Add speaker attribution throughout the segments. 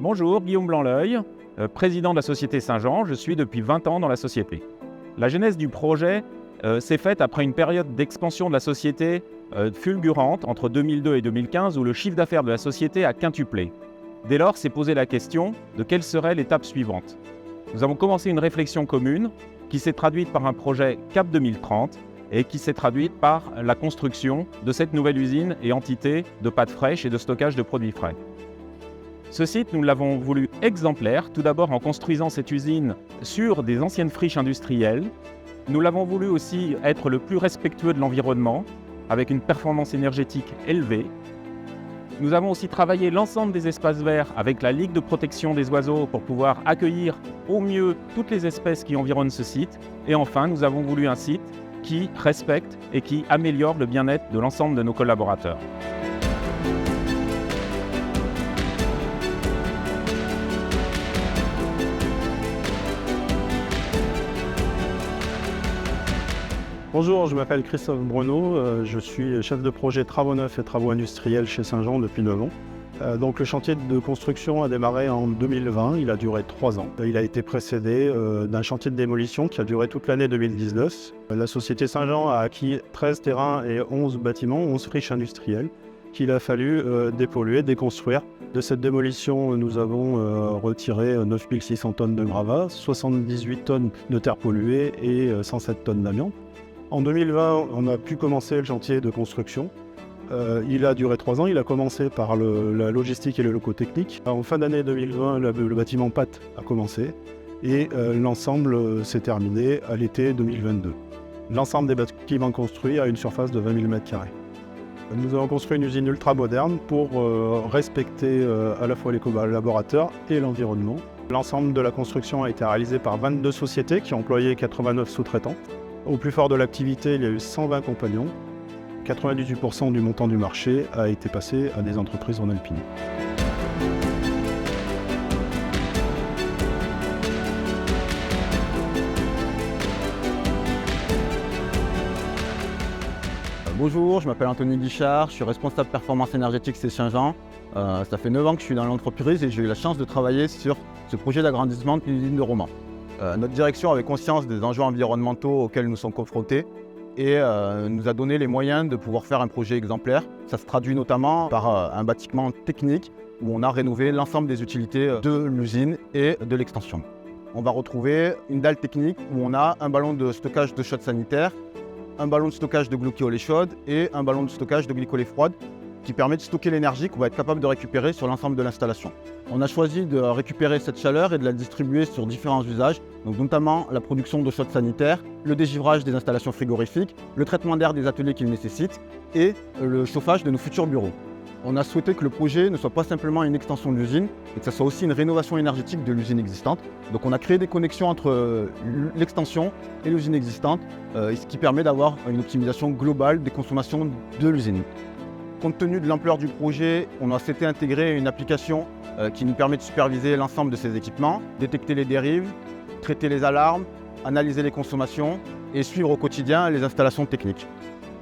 Speaker 1: Bonjour, Guillaume Blanc-L'Oeil, président de la société Saint-Jean. Je suis depuis 20 ans dans la société. La genèse du projet s'est faite après une période d'expansion de la société fulgurante entre 2002 et 2015 où le chiffre d'affaires de la société a quintuplé. Dès lors, s'est posé la question de quelle serait l'étape suivante. Nous avons commencé une réflexion commune qui s'est traduite par un projet CAP 2030 et qui s'est traduite par la construction de cette nouvelle usine et entité de pâtes fraîches et de stockage de produits frais. Ce site, nous l'avons voulu exemplaire, tout d'abord en construisant cette usine sur des anciennes friches industrielles. Nous l'avons voulu aussi être le plus respectueux de l'environnement, avec une performance énergétique élevée. Nous avons aussi travaillé l'ensemble des espaces verts avec la Ligue de protection des oiseaux pour pouvoir accueillir au mieux toutes les espèces qui environnent ce site. Et enfin, nous avons voulu un site qui respecte et qui améliore le bien-être de l'ensemble de nos collaborateurs.
Speaker 2: Bonjour, je m'appelle Christophe Bruno, je suis chef de projet travaux neufs et travaux industriels chez Saint-Jean depuis 9 ans. Donc le chantier de construction a démarré en 2020, il a duré 3 ans. Il a été précédé d'un chantier de démolition qui a duré toute l'année 2019. La société Saint-Jean a acquis 13 terrains et 11 bâtiments, 11 friches industrielles qu'il a fallu dépolluer, déconstruire. De cette démolition, nous avons retiré 9600 tonnes de gravats, 78 tonnes de terre polluée et 107 tonnes d'amiante. En 2020, on a pu commencer le chantier de construction. Il a duré 3 ans, il a commencé par la logistique et le locaux techniques. En fin d'année 2020, le bâtiment pâte a commencé et l'ensemble s'est terminé à l'été 2022. L'ensemble des bâtiments construits a une surface de 20 000 m². Nous avons construit une usine ultra moderne pour respecter à la fois les collaborateurs et l'environnement. L'ensemble de la construction a été réalisé par 22 sociétés qui ont employé 89 sous-traitants. Au plus fort de l'activité, il y a eu 120 compagnons. 98% du montant du marché a été passé à des entreprises en Alpine.
Speaker 3: Bonjour, je m'appelle Anthony Guichard, je suis responsable performance énergétique chez Saint-Jean. Ça fait 9 ans que je suis dans l'entreprise et j'ai eu la chance de travailler sur ce projet d'agrandissement de l'usine de Romans. Notre direction avait conscience des enjeux environnementaux auxquels nous sommes confrontés et nous a donné les moyens de pouvoir faire un projet exemplaire. Ça se traduit notamment par un bâtiment technique où on a rénové l'ensemble des utilités de l'usine et de l'extension. On va retrouver une dalle technique où on a un ballon de stockage de chaude sanitaire, un ballon de stockage de glucoolée chaude et un ballon de stockage de glycolée froide qui permet de stocker l'énergie qu'on va être capable de récupérer sur l'ensemble de l'installation. On a choisi de récupérer cette chaleur et de la distribuer sur différents usages, donc notamment la production d'eau chaude sanitaire, le dégivrage des installations frigorifiques, le traitement d'air des ateliers qu'ils nécessitent et le chauffage de nos futurs bureaux. On a souhaité que le projet ne soit pas simplement une extension de l'usine, mais que ça soit aussi une rénovation énergétique de l'usine existante. Donc on a créé des connexions entre l'extension et l'usine existante, ce qui permet d'avoir une optimisation globale des consommations de l'usine. Compte tenu de l'ampleur du projet, on a souhaité intégrer une application qui nous permet de superviser l'ensemble de ces équipements, détecter les dérives, traiter les alarmes, analyser les consommations et suivre au quotidien les installations techniques.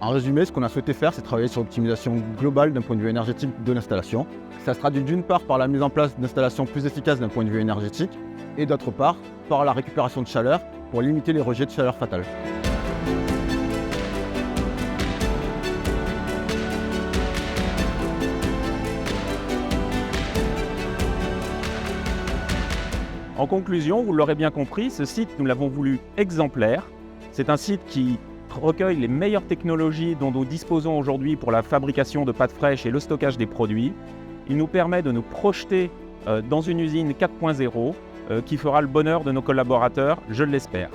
Speaker 3: En résumé, ce qu'on a souhaité faire, c'est travailler sur l'optimisation globale d'un point de vue énergétique de l'installation. Ça se traduit d'une part par la mise en place d'installations plus efficaces d'un point de vue énergétique et d'autre part par la récupération de chaleur pour limiter les rejets de chaleur fatale.
Speaker 1: En conclusion, vous l'aurez bien compris, ce site, nous l'avons voulu exemplaire. C'est un site qui recueille les meilleures technologies dont nous disposons aujourd'hui pour la fabrication de pâtes fraîches et le stockage des produits. Il nous permet de nous projeter dans une usine 4.0 qui fera le bonheur de nos collaborateurs, je l'espère.